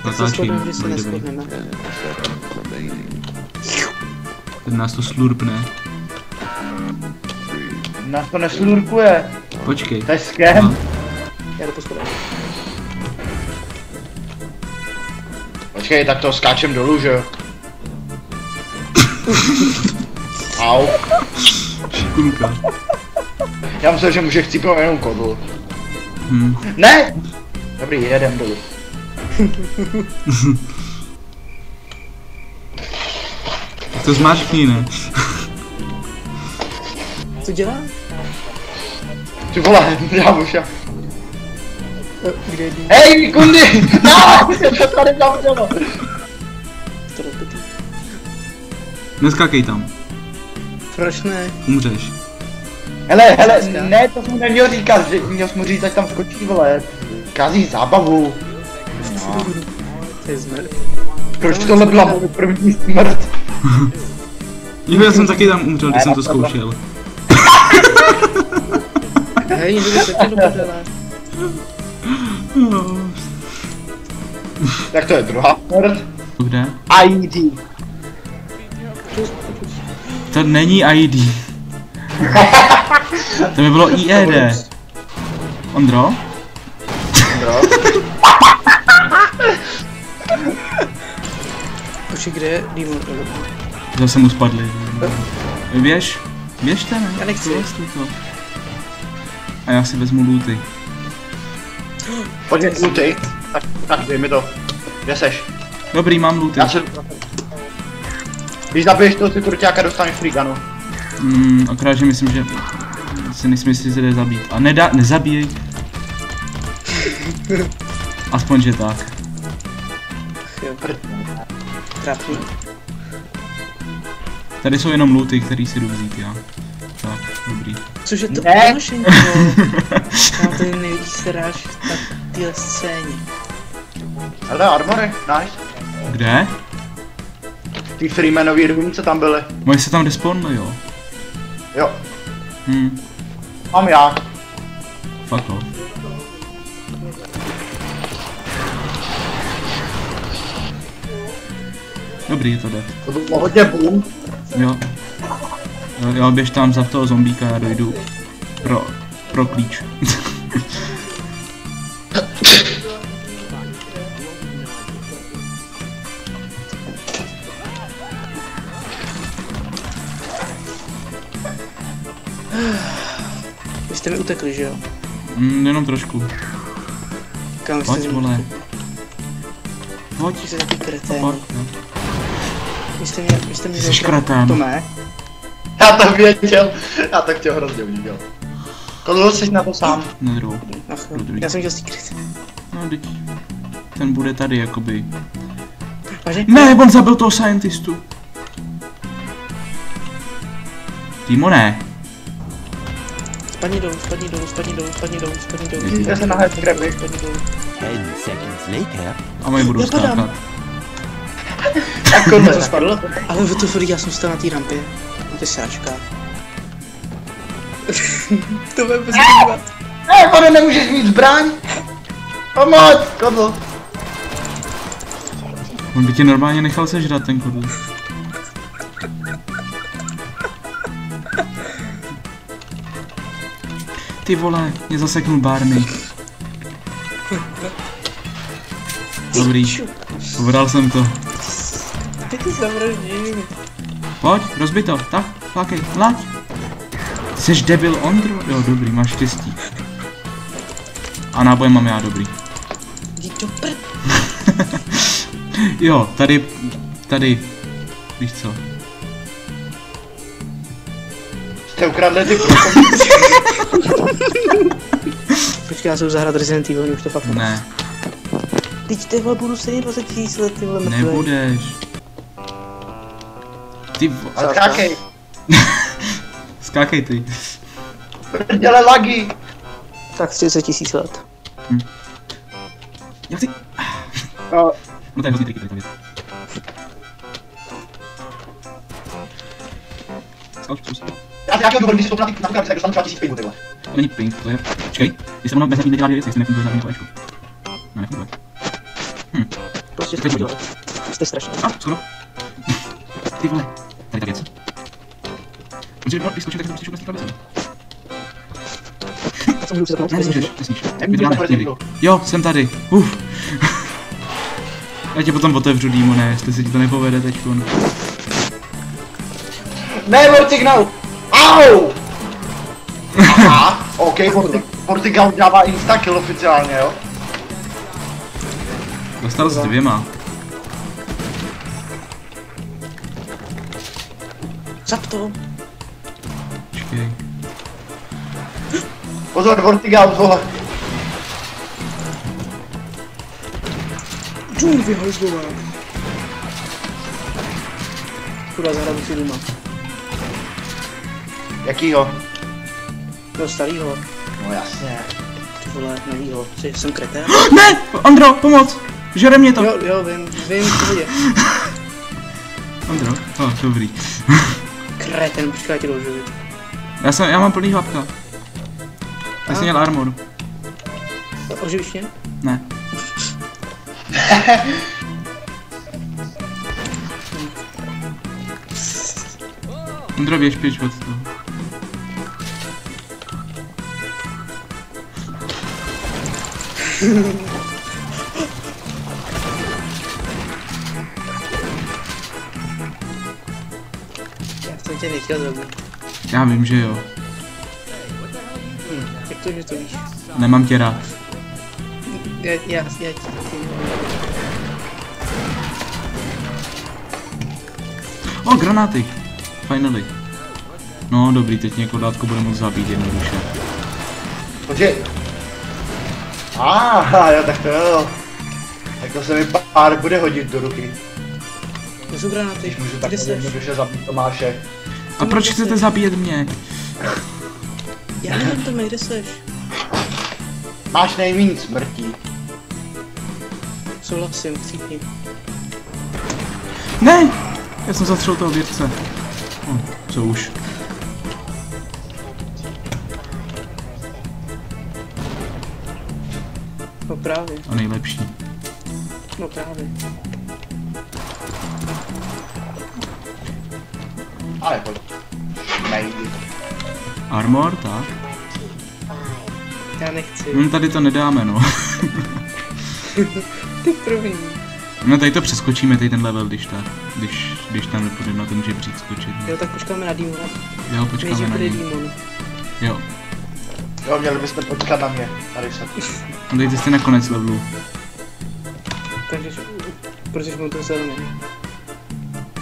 natáčím. Ten nás to slurpne. Nás to neslurkuje. Počkej. To je scam. Já jdu po schodech. Počkej, tak to skáčem dolů, že jo? Au. Šikulka. Já myslím, že může chcípnout jenom kodl. Hm. Ne! Dobrý, jedem dolů. Tak to zmáčkni, ne? Co dělá? Ty vole, já už já. Kde je dým? Hej, kundy! No, to tady zavřelo. To rozbitý. Neskákej tam. Proč ne? Umřeš. Hele, ne, to jsem neměl říkat, že měl jsem mu říct, ať tam skočí, vole. Kází zábavu. No. To je zmrt. Proč tohle byla moje první smrt? Jo, já jsem taky tam umřel, když jsem to zkoušel. Hej, někdo se do prdele. Tak to je druhá smrt. Kde? ID. To není ID. To by bylo IED. Ondro? Počkej, kde je Demon? Zase mu spadli. Běžte, ne? Já nechci. To. A já si vezmu looty. Pojď looty. Tak dej mi to. Kde seš? Dobrý, mám looty. Když zabiješ toho cykruťáka, dostaneš free gunu. Akorát, že myslím, že si nejsem jistý, že se jde zabít. A nezabíjej. Aspoň, že tak. Jo. Trapný. Tady jsou jenom looty, který si jdu vzít, já. Tak, dobrý. Cože to Ne. nošenko? Já tady nejvíc sráž na téhle scéně. Ale armory, nice. Kde? Ty Freemanový rům, co tam byly. Moje se tam despawnly, jo. Jo, Mám já. Fuck off. Dobrý, to jde. To bylo hodně boom. Jo, běž tam za toho zombíka, já dojdu pro klíč. Vy jste mi utekli, že jo? Jenom trošku. Kam Pojď, jste vole. Pojď. Vy jste taky kreténi. Pojď, no. Vy jste mi Jsi škratán. To ne? Já to věděl. Já to chtěl hrozně udělat. Kolik jsi na to sám? Na druhou. Ach, já jsem chtěl secret. No, teď. Ten bude tady, jakoby. Vážně? Ne, on zabil toho scientistu. Týmone. Spadni dolů, spadni dolů, spadni dolů, spadni dolů, spadni dolů. Já se nahrát grabby. Spadni dolů. 10 seconds later. A mají budou skákat. Jako Já jsem spadl, ale v tu já jsem stál na té rampě. Na ty sráčkách. To bude bez dívat. Ne, pane, nemůžeš mít zbraň. Pomoc, kodl. On by tě normálně nechal sežrat, ten kodl. Ty vole, mě zaseknul Barney. Dobrý, pobral jsem to. Ty ty zavraždím. Pojď, rozbij to, tak, flákej, laď. Ty jsi debil, Ondro? Jo, dobrý, máš štěstí. A náboje mám já, dobrý. Jdi do prd. Jo, tady, víš co. Jste ukradli ty Počkej, já se jdu zahrát Resident Evil, už to fakt Ne, Teď ty vole, budu stejně 20 000 let, ty vole, mrtvej. nebudeš. Ty Ale skákej. Skákej ty. Dělej lagy. Tak 30 000 let. Jak ty? No, No to je hrozný triky tady ta věc. Skoč, zkus. já si nějakého důvodu, když jsi to na ty karty, tak dostanu třeba 1000 pingů, tyhle. To není ping, to je... Počkej, jestli ono bez zapínky nedělá dvě věci, jestli nefunguje zapínka vačku. No, nefunguje. ještě zkusil. Jste strašný. A, skoro. Ty vole. Tady ta věc. Můžeš vyskočit, tak to musíš vůbec týkat věc. Co můžu si zapnout? Ne, nesmíš. Nemůžu to někdo. Jo, jsem tady. Já tě potom otevřu, Dímone, jestli se ti to nepovede teďko. Ne, Vortignal! Au! Aha, ok, Vortignal dává insta-kill oficiálně, jo? Dostal s 2. Zap to. Počkej. Pozor, Vortignal, vole. Džungli vyhozlova. Kurva, zahradu si doma. Jakýho? Toho starýho. No jasně. Ty vole, novýho. Jsem kretén? Ne! Andro, pomoc! Žere mě to! Jo, vím, v pohodě. Andro, dobrý. Kretén, počkej, já tě dožiju. Já mám plný hlapka. Já jsem měl armor. Oživíš mě? Ne. Andro, běž pryč od toho. Já jsem tě nechtěl zabít. Já vím, že jo. Jak to, že to víš? Nemám tě rád. Já ti taky. O, granáty. Finally. No, dobrý, teď někoho dátko bude moc zabít jednoduše. Počkej. Jo, tak to jo. Tak to se mi pár bude hodit do ruky. To jsou granáty. Když můžu Kde takhle seš? jednoduše zabít Tomáše. A proč chcete zabíjet mě? Já nevím, Tome, kde seš? Máš nejméně smrtí. Souhlasím, chcípni. Ne! Já jsem zatřel toho vědce. Co už. No právě, A nejlepší. no právě. Ale pojď. Nejdi. Armor, tak. Já nechci. Tady to nedáme, no. Ty první. No tady to přeskočíme, tady ten level, když tak. Když tam nepůjdeme na ten žebřík skočit. Jo, tak počkáme na Dímona. Jo, počkáme Nejdřív na bude něj. Dímon. Jo. Jo, měli byste počkat na mě. Tady se. No dejte si na konec levelu. Takže, protože mám to zelený.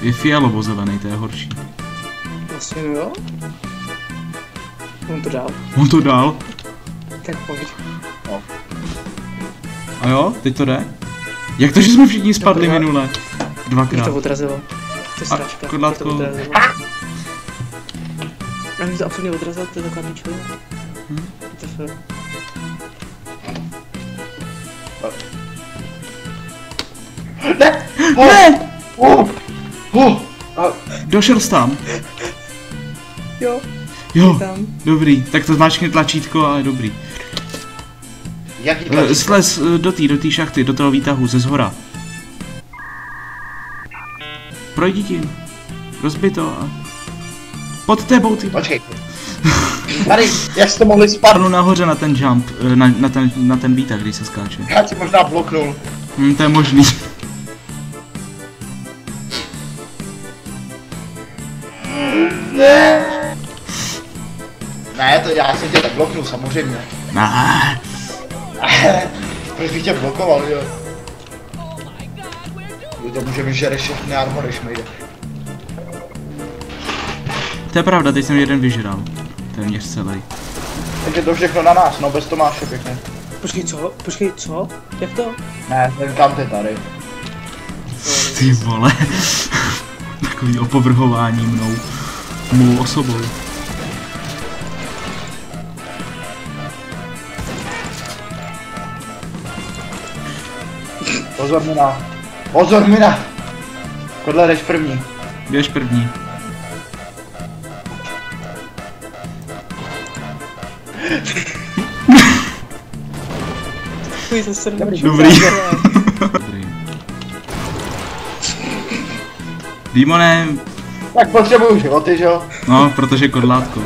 Je fialovo-zelený, to je horší. Vlastně jo. On to dal. On to dal. Tak pojď. A jo, teď to jde? Jak to, že jsme všichni spadli Dobrá. minule? Mě Dvakrát. to odrazilo. To je sračka. kodlátko. Mě to odrazilo. A mě to absolutně odrazilo, to je taková píčka. To je fér. Ne! Ne! A Došel jsi tam. Jo, Jo, tam. dobrý. Tak to zmáčkni tlačítko a je dobrý. jaký tlačítko? Slez do té šachty, do toho výtahu ze zhora. Projdi tím. Rozbij to a... Pod tebou ty... Počkej. Tady, jak jste mohli spadnout? Padnu nahoře na ten jump, na ten výtah, když se skáče. Já ti možná bloknul. To je možný. Ne, to já jsem tě tak bloknul, samozřejmě. Ne. Proč bych tě blokoval, jo? To může mi žere všechny armory, šmejde. To je pravda, teď jsem jeden vyžral. Téměř celý. Takže to všechno na nás, no bez Tomáše pěkně. Počkej, co? Jak to? Ne, ten kam je tady. Ty vole. Takový opovrhování mnou. Mou osobou. Pozor mina. Pozor mina! Kodle jdeš první. Běž první. Takový to srdeční. Dobrý. Dobrý. Dímone, Tak potřebuju životy, že jo? no, protože kodlátko.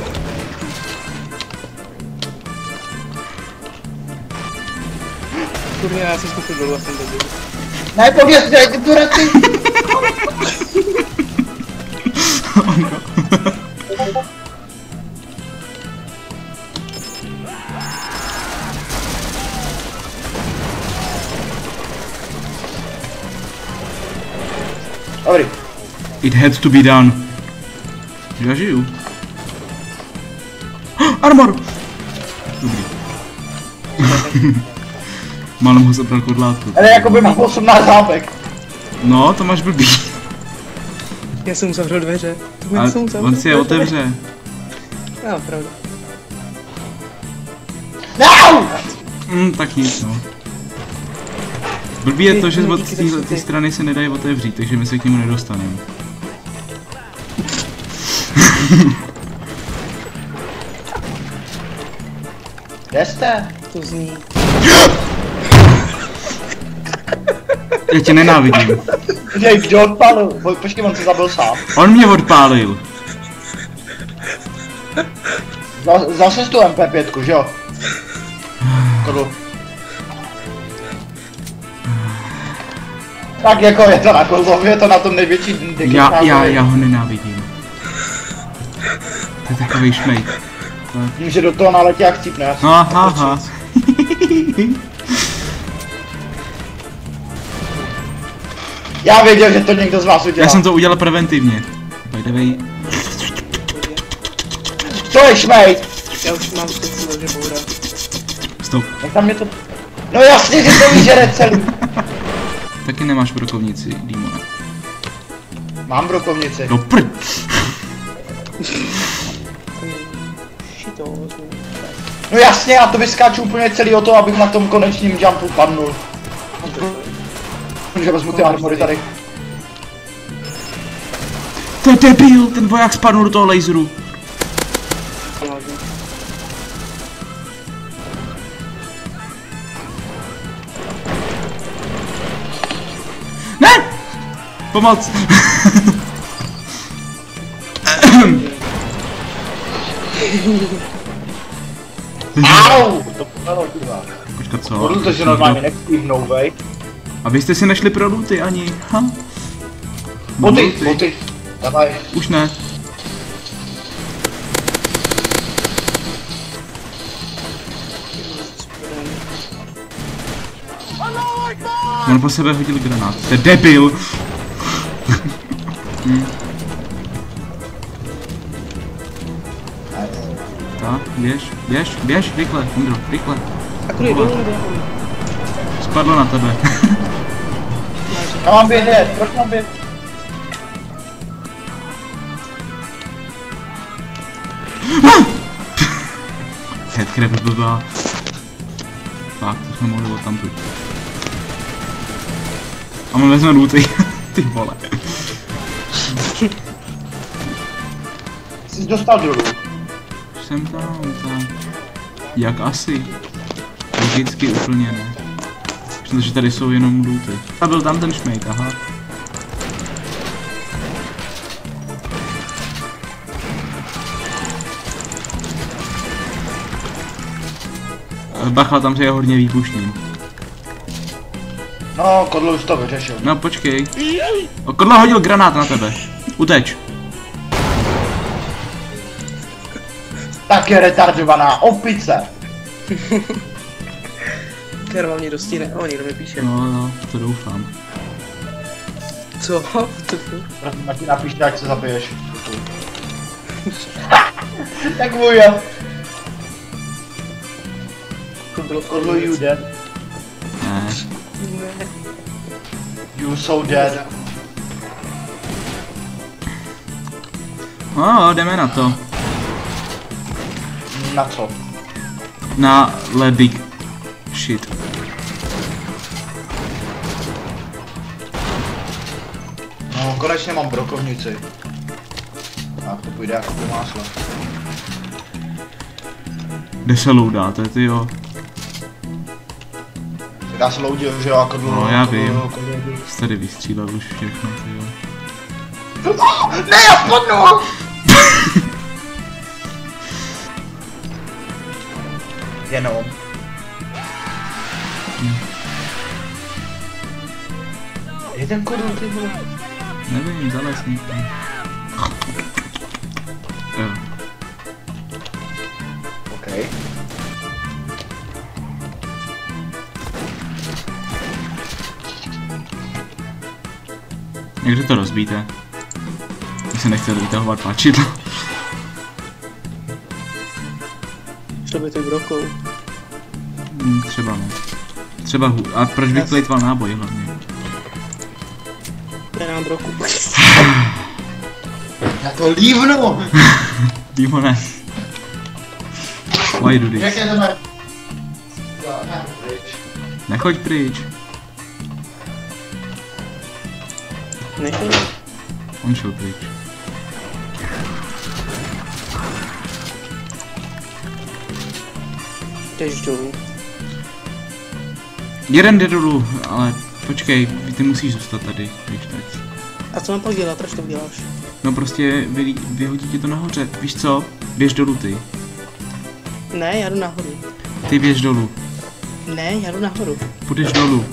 Kurňa, já se zkusil dolů a jsem debil. Ne, pověřte, ty turety! Dobrý. It had to be done. Já žiju. Armor! Dobrý. Málem ho zabral kodlátko. Ale jakoby mám 18 zápek. No, to máš blbý. Já jsem uzavřel dveře. Ale on si je otevře. No, pravda. No! Tak nic, no. Blbý je to, že od té strany se nedají otevřít, takže my se k němu nedostaneme. Kde jste? To zní. Já tě nenávidím. Počkej, kdo odpálil? Počkej, on se zabil sám. On mě odpálil. Zase tu MP5, že jo? Kodlu. Tak jako je to na Kozlově, je to na tom největší Já ho nenávidím. To je takový šmejk. Tím, že do toho naletí jak chcípne. Aha. Já věděl, že to někdo z vás udělal. Já jsem to udělal preventivně. By the way. To je šmejt! Já už mám pocit, že boura. Stop. Jak tam je to... No jasně, že to vyžere celý. Taky nemáš brokovnici, Dímone. Mám brokovnici. No prd. Šito. No jasně, já to vyskáču úplně celý o to, abych na tom konečním jumpu padnul. Že vezmu ty armory tady. To je debil, ten voják spadnul do toho laseru. Ne! Pomoc! Au! To bylo kurva. Počkat, co? Budu to, že normálně nekývnou, vej. Abyste si nešli pro luty ani, ha? Boty. Davaj. Už ne. On po sebe hodil granát. To je debil! Tak, běž, rychle, Ondro, rychle. A kudy dolů nebo? Spadlo na tebe. Já mám bědět, proč mám bědět? Headcrab blbá. Fakt, to jsme mohli od tamtud. A my vezme looty. Ty vole. Jsi dostal dolů. Jsem tam, tak. Jak asi? Logicky úplně ne. Protože tady jsou jenom looty. A byl tam ten šmejk, aha. Bacha, tam je hodně výbušný. No, Kodlo už to vyřešil. No počkej. O, Kodla hodil granát na tebe. Uteč. Tak je retardovaná opice. Karma mě dostihne. O, někdo mi píše. No, to doufám. Co? Prosím, Martin, napište, jak se zabiješ. Tak můj jo. To bylo Kodlo, you dead. Ne. Ne. You so dead. No, jdeme na to. Na co? Na let big shit. No, konečně mám brokovnici. Tak to půjde jako po másle. Kde se loudáte, tyjo? Já se loudil, že jo, jako dlouho. No, já vím. Jsi tady vystřílel už všechno, tyjo. Ne, já spadnu! Jenom. Je ten korun, ty vole? Nevím, zalez někam. Jo. Okej. Někde to rozbíte. Já se nechtěl vytahovat páčidlo. Šlo by to brokou. Třeba ne. Třeba a proč bych plejtval náboj hlavně? Já nemám broku. Já to lívnu! Dímone. Why do this? Jak je to? Nechoď pryč. Nechoj. On šel pryč. Jdeš dolů. Jeden jde dolů, ale počkej, ty musíš zůstat tady, víš tak. A co mám pak dělat, proč to děláš? No prostě vyhodí tě to nahoře, víš co? Běž dolů ty. Ne, já jdu nahoru. Ty běž dolů. Ne, já jdu nahoru. Půjdeš dolů.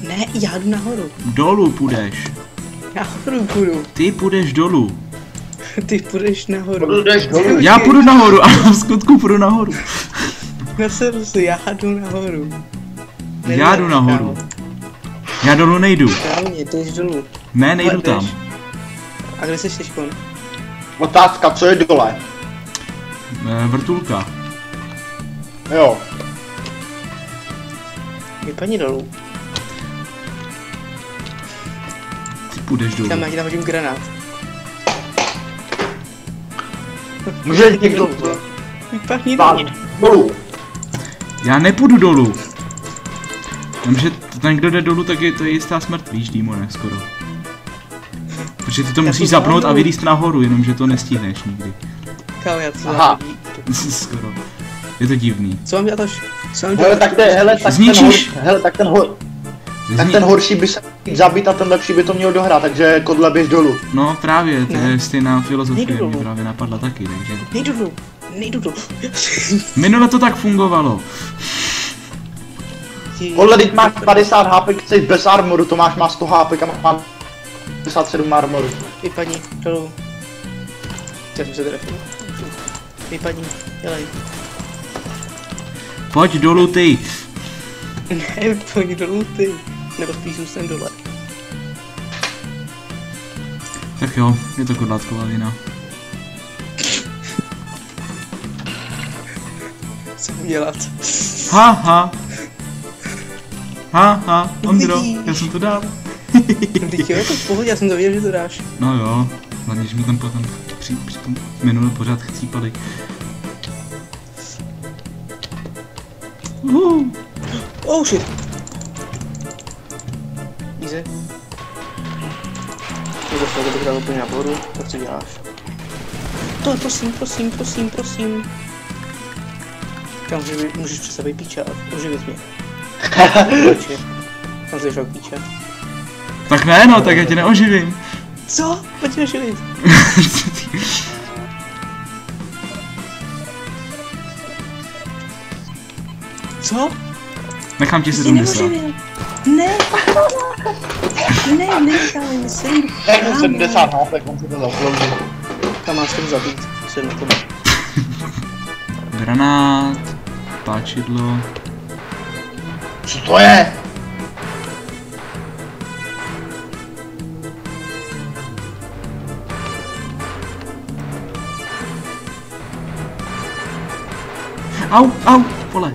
Ne, já jdu nahoru. Dolů půjdeš. Nahoru půjdu. Ty půjdeš dolů. Ty půjdeš nahoru. Jdeš dolů. Já půjdu nahoru, ano, v skutku půjdu nahoru. Neseru se, já jdu nahoru. Já jdu nahoru. Já dolů nejdu. Správně, ty jdeš dolů. Ne, nejdu Ale tam. jdeš. A kde jsi teďkon? Otázka, co je dole? Vrtulka. Jo. Vypadni dolů. Ty půjdeš dolů. Tam já ti nahodím granát. Může někdo Vypadni dolů. dolů. Já nepůjdu dolů. Jenomže ten, kdo jde dolů, tak je to jistá smrt, víš, Dímone, skoro. Protože ty to musíš zapnout a vylízt nahoru, jenomže to nestihneš nikdy. Kámo, já to Aha. zahodím. Skoro. Je to divný. Co mám dělat až? Co mám Hele, dělat? tak hele, tak Zničíš. tak ten horší by se měl zabít a ten lepší by to měl dohrát, takže kodle běž dolů. No právě, to je stejná filozofie, Nejdu mě dolů. právě napadla taky, takže... Nejdu dolů. Nejdu dolů. Minule to tak fungovalo. Kodle, teď máš 50 HP, jsi bez armoru, Tomáš má 100 HP a má 57 armoru. Vypadni dolů. Já jsem se trefil. Vypadni, dělej. Pojď dolů ty. Ne, vypadni dolů ty. Nebo spíš zůstaň dole. Tak jo, je to kodlátková vina. Co mám dělat? Ha, Ondro, já jsem to dal. Teď jo, to v pohodě, já jsem to věděl, že to dáš. No jo, hlavně, že mi tam potom při tom minule pořád chcípali. Oh shit. Easy. Nebo se to bych dal úplně na vodu, tak co děláš? To prosím. Kam můžeš přestat být píča, oživit mě. Tam jsi šel píča. Tak ne no, tak já tě neoživím. Co? Pojď mě oživit. Co? Nechám ti Jsi 70. neoživil. Ne. Necháme mě sem. Jako 70 HP, on se to zaslouží. Tam máš to zabít. Jsem na tebe. Granát, páčidlo. Co to je? Au, vole.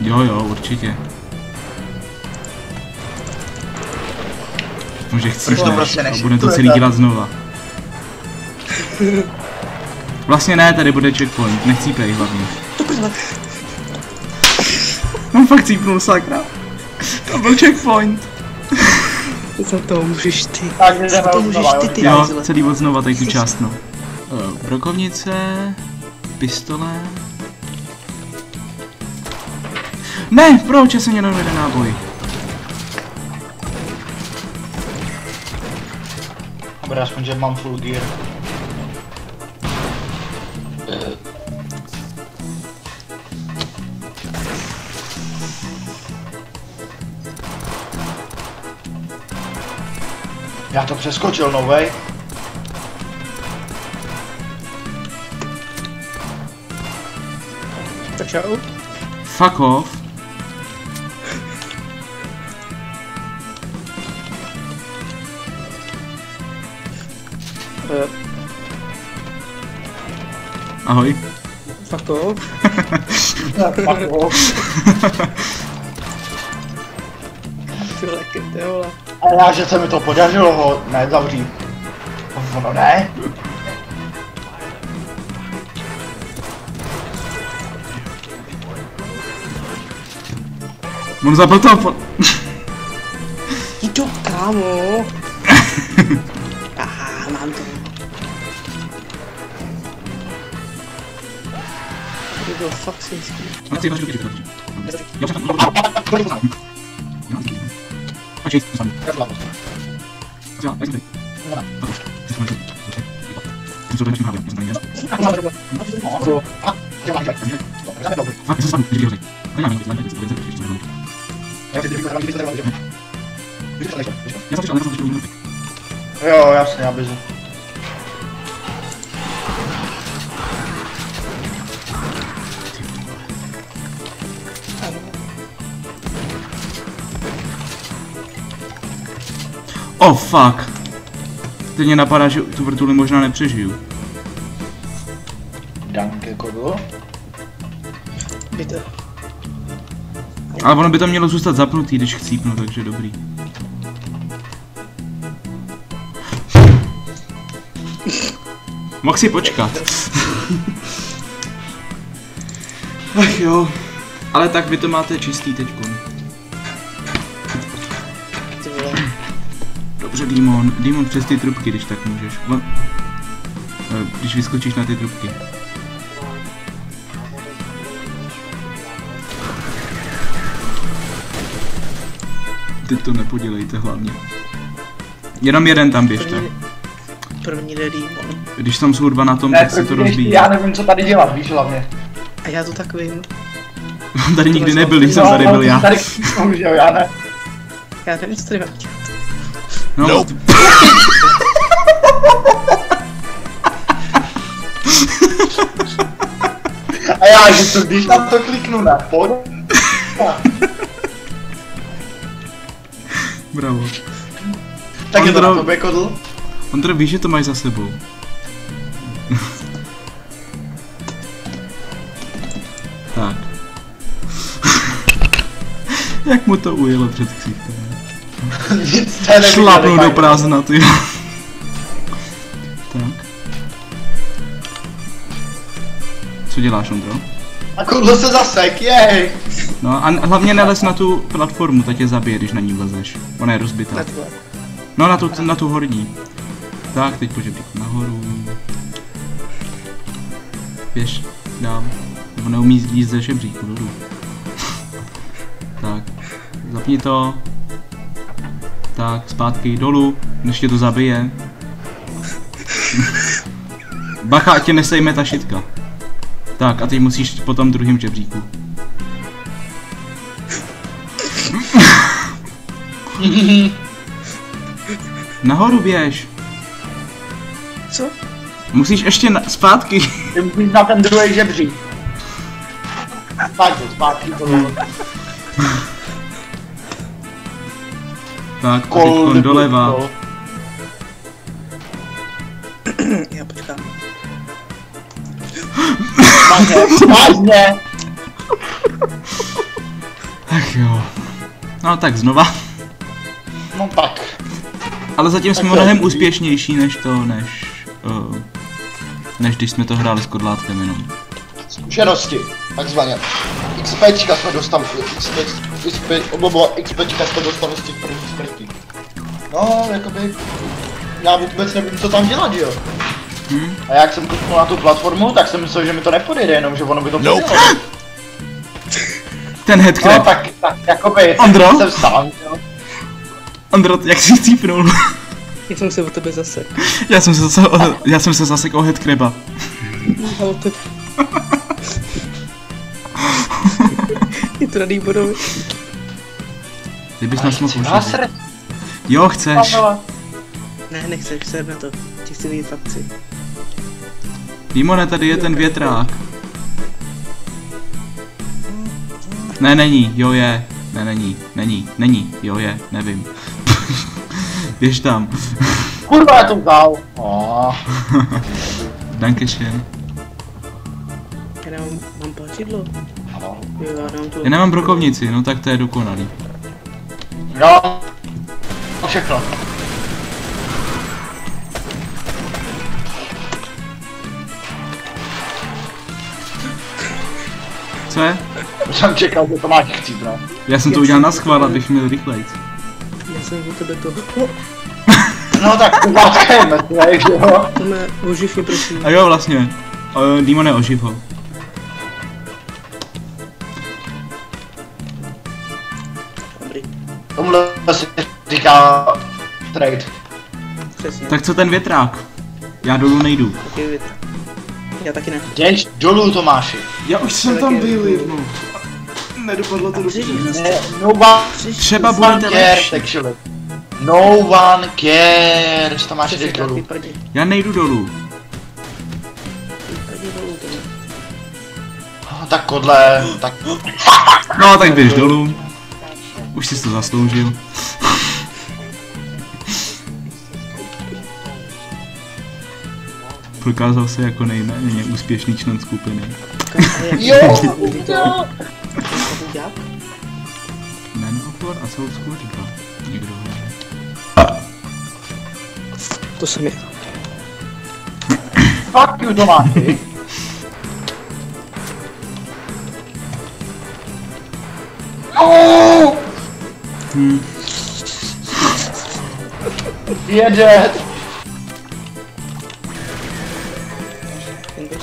Jo, určitě. Může chcít, Proč to prostě a budeme to celý dělat znova. Vlastně ne, tady bude checkpoint, nechcípej hlavně. On fakt cípnul, sakra. To byl checkpoint. Za to můžeš ty. Tak jdeme Za to znova, můžeš ty Jo, vázle. celý od znova, tady tu část, no. Brokovnice, pistole. Ne, proč? Já jsem měl jeden náboj. Dobré, aspoň, že mám full gear. Já to přeskočil, novej. Tak čau. Fuck off. Ahoj. Fuck off. Ty vole, kete, vole. A já, že se mi to podařilo ho nezavřít. Ono ne. On zabil to. Jdu, kámo. Aha, mám to. To bylo fakt synský. Jo, jasně, já bezu. Oh fuck. Teď mě napadá, že tu vrtuli možná nepřežiju. Danke, kogo? Byte. Ale ono by to mělo zůstat zapnutý, když chcípnu, takže dobrý. Mohl si počkat. Ach jo. Ale tak vy to máte čistý teďkon. Ty vole. Dobře, Demon. Demon přes ty trubky, když tak můžeš. Když vyskočíš na ty trubky. Teď to nepodělejte hlavně. Jenom jeden tam běž, tak. První jde Demon. Když tam jsou dva na tom, Ne, tak se to rozbíjí. já nevím, co tady dělat, víš hlavně. A já to tak vím. On tady nikdy nebyl, když jsem tady byl já. Tady, jo, já ne. Já nevím, co tady mám dělat. No. Nope. A já, že to, když tam to kliknu na pod. Bravo. Tak je to na Ondro- tobě, Kodl. Ondro, víš, že to máš za sebou. Tak. Jak mu to ujelo před ksichtem. Nic jste neviděli, Šlapnu do fakt. prázdna, ty. Tak. Co děláš, Ondro? A Kodl se zasek, jej. No a hlavně nelez na tu platformu, tak tě zabije, když na ní vlezeš. Ona je rozbitá. Na tvoje. No na tu horní. Tak, teď po žebříku nahoru. Běž dál. Nebo neumí líst ze žebříku dolů. Tak. Zapni to. Tak, zpátky dolů, než tě to zabije. Bacha, ať tě nesejme ta šitka. Tak, a teď musíš po tom druhým žebříku. Nahoru běž. Co? Musíš ještě zpátky. Ty musíš na ten druhý žebřík. Zpátky, Kodl. Tak, a teď doleva. Já počkám. Vážně. Ach jo. No tak znova. No tak. Ale zatím jsme Tak jo. mnohem úspěšnější než to, než když jsme to hráli s Kodlátkem jenom. Zkušenosti, takzvaně. XPčka jsme dostali, XPčka jsme dostali z těch prvních smrtí. No, jakoby, já vůbec nevím, co tam dělat, jo. A jak jsem kouknul na tu platformu, tak jsem myslel, že mi to nepodjede, jenom že ono by to podjelo. Ten No headcrab. tak jakoby, Ondro? jsem sám, jo. Ondro, jak jsi cípnul? Já jsem se o tebe zase. Já jsem se zasekl o headcraba. A o tebe. Je to na Dýborovi. Ty bys nás mohl Vás užít. Jo, chceš. Ne, nechceš, ser na to. Ti chci vidět fakci. Dímone, tady je ten větrák. Ne, není, jo je. Ne, není, jo je, nevím. Běž tam. Kurva, já to vzal. Oh. Dankeschön. Já mám plačidlo. Ano. Jo, já dám tu. Já nemám brokovnici, no tak to je dokonalý. Jo. Všechno. Co je? Jsem čekal, že to máš chtít, no. Já jsem to udělal na schvál, abych měl rychlejc. Já jsem u tebe to. Oh, No tak to vážkajeme, že jo. to mě oživně prosím. A jo, vlastně. Dímone, oživ ho. Dobrý. Tomhle se říká trade. Přesně. Tak co ten větrák? Já dolů nejdu. Taky větr. Já taky ne. Jdeš dolů, Tomáši. Já už jsem tam byl jednou. Nedopadlo to Můžeš jít Ne, no one Třeba budete cares, lepší. actually. No one cares, Tomáši, jdeš dolů. Vypadni Já nejdu dolů. dolů to. No, tak kodle, tak... No tak běž dolů. Už jsi to zasloužil. Prokázal se jako nejméně úspěšný člen skupiny. Jo, jo. Jak? Man of War a Soul School 2. Někdo hraje. To jsem je. Fuck you, Tomáši. No! Jede. Jen běž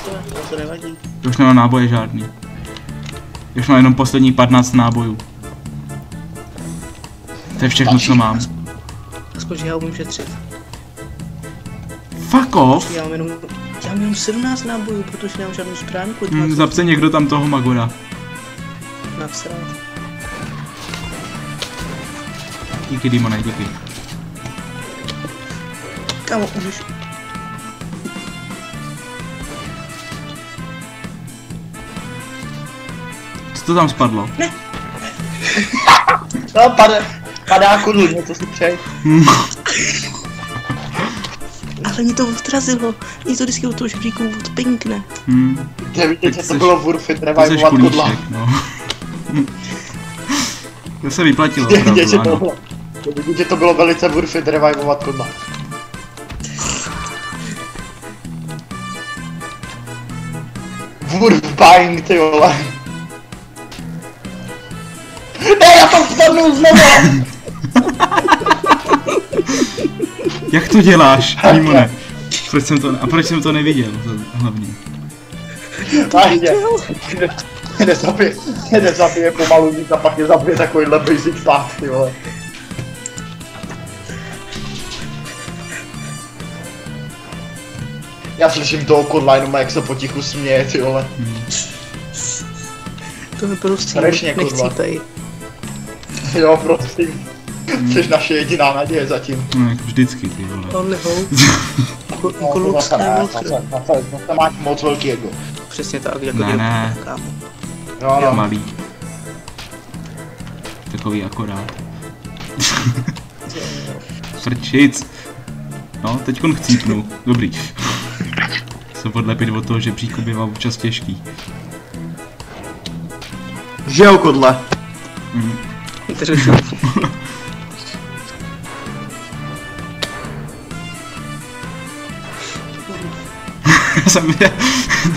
to nevadí. Už nemám náboje žádný. Už mám jenom poslední 15 nábojů. To je všechno, co mám. Aspoň, že já umím šetřit. Fuck off! Já mám jenom 17 nábojů, protože nemám žádnou stránku. Zapse někdo tam toho Magora. Nasrat. Díky, Dímone, díky. Kámo, můžeš... Co to tam spadlo? No, padá kudlu, něco si přeji. Ale mě to odrazilo. Mě to vždycky od toho žebříku odpinkne. Nevíte, že to bylo Wurfit, To revivovat seš kudla. kulíšek, no. To se vyplatilo Vidíte, opravdu, že to ano. bylo... Vidíte, že to bylo velice Wurfit, revivovat kudla. Wurfbang, ty vole. Ne, já tam spadnu znovu! Jak to děláš, Dímone? Proč jsem to neviděl, hlavně? Vážně. Jde zabije pomalu víc a pak je zabije takovýhle basic stav, ty vole. Já slyším toho kodla jenom jak se potichu směje, ty vole. To mi prostě Strašně kurva. nechcípej. Jo, prosím. Jsi naše jediná naděje zatím. No, jak vždycky, ty vole. On nehou. Jako No, Luke zase ne, Skywalker. zase máš moc velký ego. Přesně tak, jako Ne. kámo. Jo, no. Malý. Takový akorát. Frčic. No, teďkon chcípnu. Dobrý. Se odlepit od toho žebříku bývá občas těžký. Že jo, kodle. Já jsem je...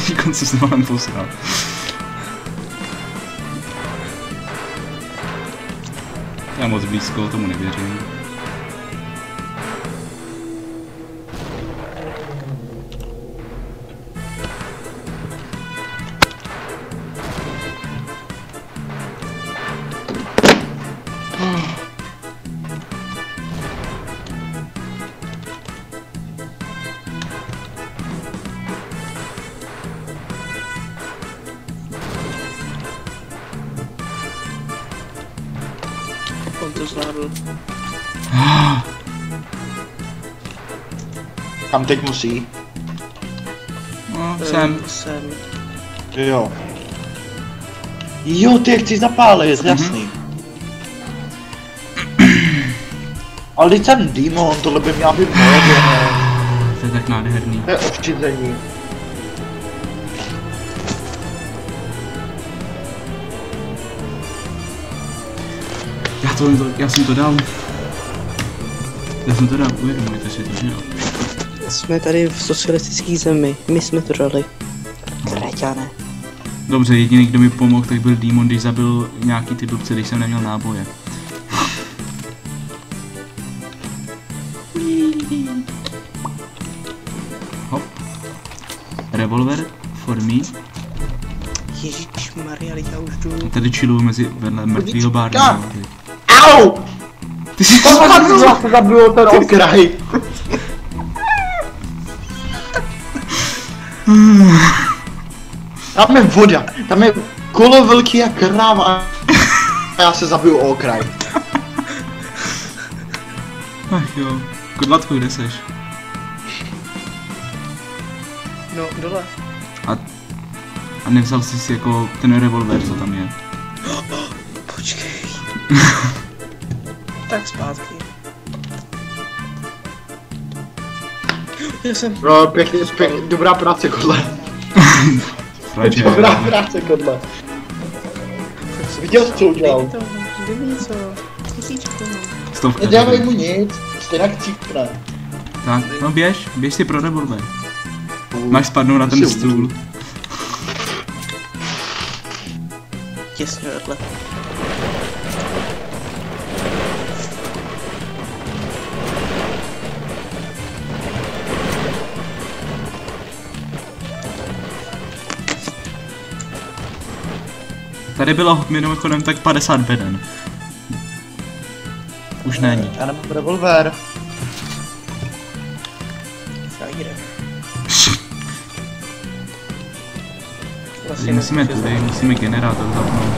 Teďkon se s malem posral. Já moc blízko, tomu nevěřím. to zvládl. Kam teď musí? No, sem. Sem. Jo. Jo, ty je chci zapálit, jasný. Ale teď jsem Demon, tohle by měla být moje věne. To je tak nádherný. To je odštězení. Já jsem to dal, uvědomujete si to, že jo? Jsme tady v socialistické zemi, my jsme to dali. Traťané. Dobře, jediný, kdo mi pomohl, tak byl Demon, když zabil nějaký ty blbce, když jsem neměl náboje. Hop. Revolver for me. Ježišmarja, já už jdu. Tady chilluju vedle mrtvýho Barna. Au! Ty jsi To zase zabilo ten okraj. Tam je voda, tam je kolo velký a kráva a já se zabiju o okraj. Ach jo. Kudlatku, kde seš? No, dole. A nevzal jsi si jako ten revolver, co tam je? Počkej. Tak zpátky. Já jsem... No, pěkně, dobrá práce, kodle. Frače. Dobrá práce, kodle. Viděl jsi, co udělal? Dej mi něco. Kusíčko. Stovka. Nedělej mu nic, stejně chcípne. Tak, no běž si pro revolver. Máš spadnout na ten stůl. Těsně vedle. Tady bylo mimochodem tak 50 beden. Už není. Já nemám revolver. Frajíre. Tady musíme generátor zapnout.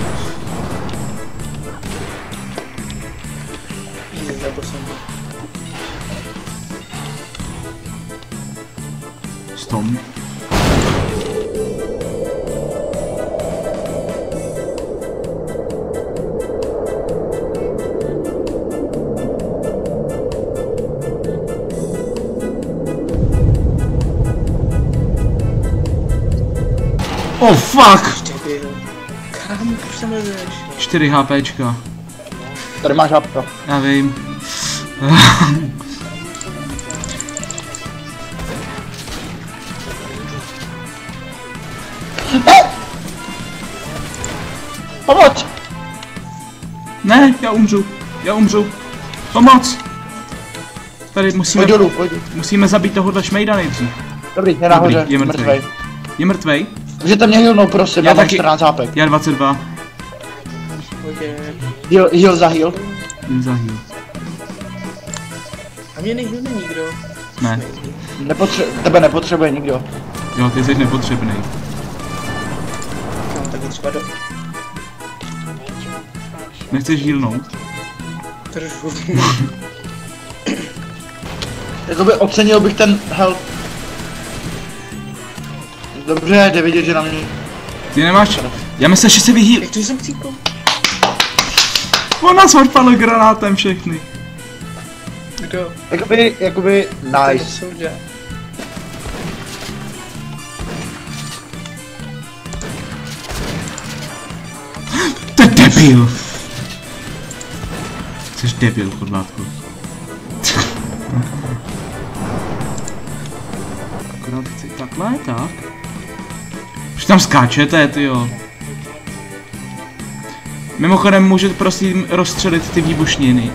Stom. Oh fuck! Kámo, proč tam jdeš? 4 HPčka. Tady máš hapka. Já vím. Pomoc! Ne, já umřu. Pomoc! Tady Pojď dolů, pojď. musíme zabít tohohle šmejda nejdřív. Dobrý, je nahoře, je mrtvej. Je mrtvej? Můžete mě healnout, prosím, já mám 14 hápek. Já 22. Heal za heal. Zahýl. A mě nehyhne nikdo. Ne. Tebe nepotřebuje nikdo. Jo, ty jsi nepotřebnej. No, tak je třeba do... Nechceš healnout? Trošku. Jakoby ocenil bych ten help. Dobře, jde vidět, že na mě... Ty nemáš... Já myslím, že se vyhýl... Jak to jsem chcípl? On nás odpadl granátem všechny. Kdo? Jakoby, nice. Soudě. To je debil. Jsi debil, chodlátku. Akorát chci takhle, tak. Už tam skáčete, tyjo. Mimochodem můžete prosím rozstřelit ty výbušniny.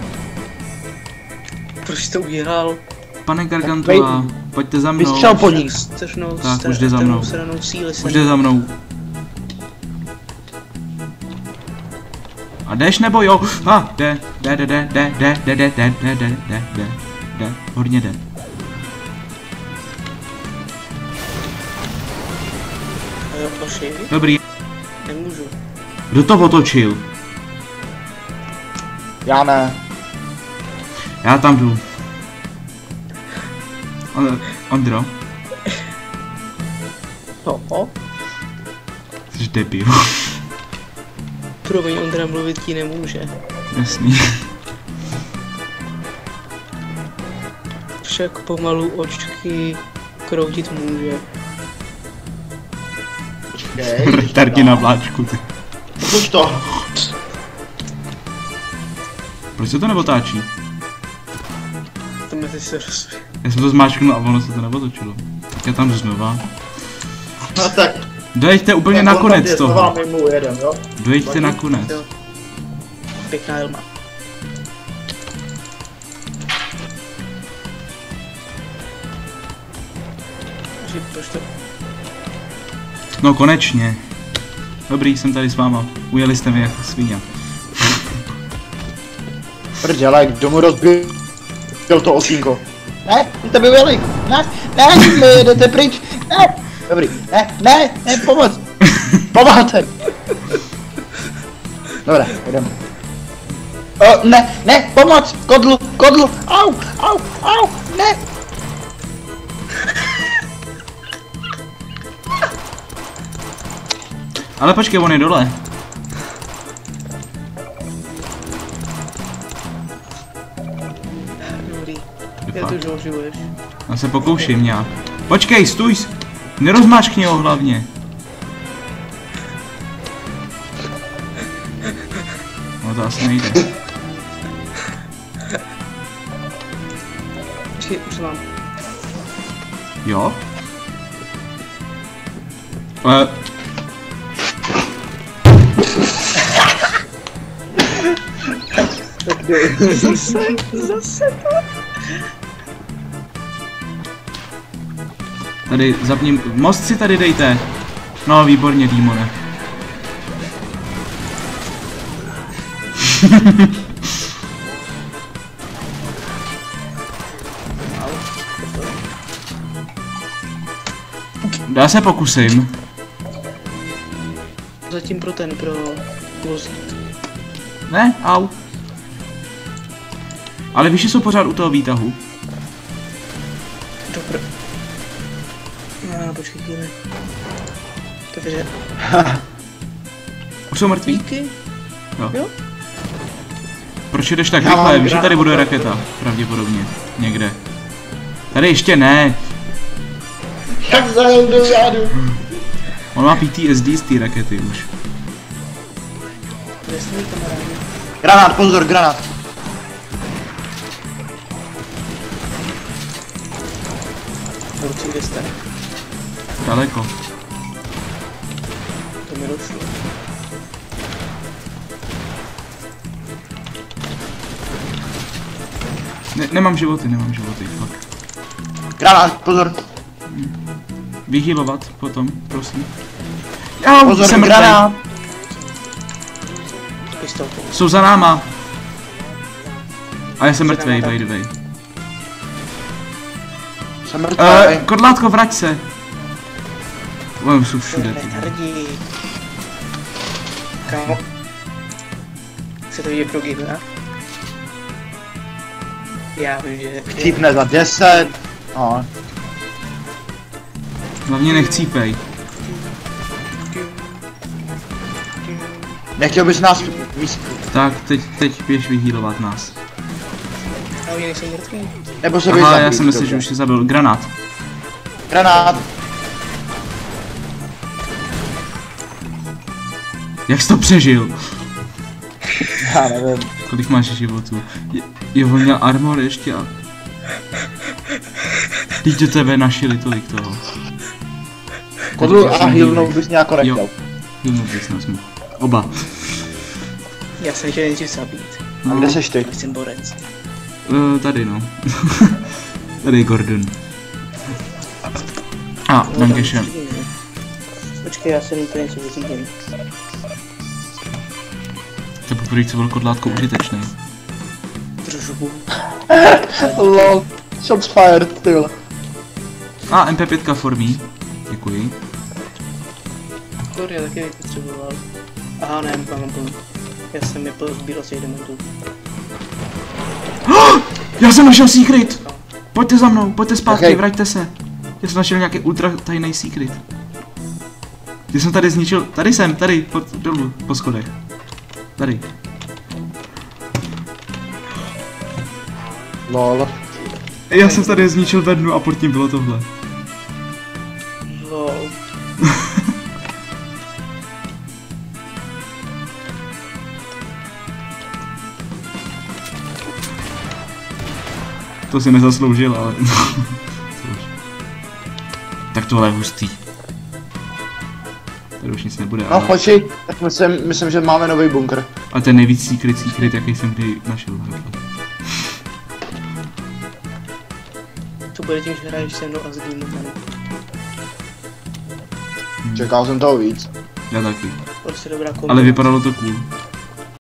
Proč jsi to udělal? Pane Gargantua, pojďte za mnou. Vystřel po ní. Tak, už jde za mnou. Už jde za mnou. A jdeš nebo jo? Jde. Hodně jde. Dobrý. Nemůžu. Kdo to otočil? Já ne. Já tam jdu. Ondro, No, jsi debil. promiň, Ondra mluvit ti nemůže. Jasný. Však pomalu očky kroutit může. Rtarky na vláčku, ty. Už to. Proč se to neotáčí? To mezi se rozvíjí. Já jsem to zmáčknul a ono se to neotočilo. Tak já tam znova. No tak. Dojeďte úplně na konec toho. Mimo jeden, jo? Dojeďte na konec. Jo. Pěkná Elma. Proč to? No konečně. Dobrý, jsem tady s váma. Ujeli jste mi jako svině. Prděle, kdo mu rozbil to okýnko? Ne, ty tebe ujeli. Ne, jdete pryč. Ne, dobrý. Ne, pomoc. Pomáhate. Dobré, jdeme. Ne, pomoc, kodlu, au, ne. Ale počkej, on je dole. Dobrý. Já to už oživuješ. Já se pokouším nějak. Počkej, stůj! Nerozmáčkni ho hlavně. No to asi nejde. Počkej, už to mám. Jo? Zase to. Tady zapním, most si tady dejte. No výborně, Dímone. Já se pokusím. Zatím pro vozík. Ne, au. Ale víš, že jsou pořád u toho výtahu. Dobře. No, počkej chvíli. Takže... Už jsou mrtví? Díky. Jo. Proč jdeš tak rychle? Víš, že tady bude raketa. Pravděpodobně. Někde. Tady ještě ne. Tak zajel do řádu. On má PTSD z té rakety už. Kde jste mi kamarádi? Granát, pozor, granát. Borci, kde jste? Daleko. To mi došlo. Nemám životy, fakt. Granát, pozor. Vyhýlovat potom, prosím. Já Pozor, jsem mrtvej. granát. Pistolkou. Jsou za náma. A já jsem mrtvej, by the way. Jsem mrtvý. Kodlátko, vrať se. Oni jsou všude. ty. Hrdí. Kámo. Se to vidět pro Gimla? Já vím, že... Chcípne za 10. No. Hlavně nechcípej. Nechtěl bys nás víc. Tak, teď běž vyhýlovat nás. A oni nejsou mrtví. Nebo se bys Aha, zabít, já jsem myslel, dobře. že už si zabil. Granát. Granát. Jak jsi to přežil? Já nevím. Kolik máš životů? Jo, on měl armor ještě a... Teď do tebe našili tolik toho. Kodlu a healnout bys nějak nechtěl. Jo. Healnout bys nás mohl. Oba. Já jsem chtěl nejdřív zabít. A kde seš ty? Já jsem borec. Tady no. Tady je Gordon. A, Dankeschön. Počkej, já jsem úplně něco vyřídím. To je poprvé, co byl kodlátko užitečný. Trošku. Lol. Shots fired, ty vole. A, MP5 for me. Děkuji. Kory, já taky nepotřeboval. Aha, ne, mám plný. Já jsem je pozbíral z těch dementů. Já jsem našel secret! Pojďte za mnou, pojďte zpátky, Okay. vraťte se. Já jsem našel nějaký ultra tajný secret. Já jsem tady zničil, tady jsem, tady, dolů, po schodech. Tady. Lol. Já jsem tady zničil ve dnu a pod tím bylo tohle. Lol. To si nezasloužil, ale... Tak tohle je hustý. Tady už nic nebude, No, počkej, tak myslím, že máme nový bunkr. A ten nejvíc secret, jaký jsem kdy našel. To bude tím, že hraješ se mnou a s Demonem. Čekal jsem toho víc. Já taky. Prostě dobrá kombo. Ale vypadalo to cool.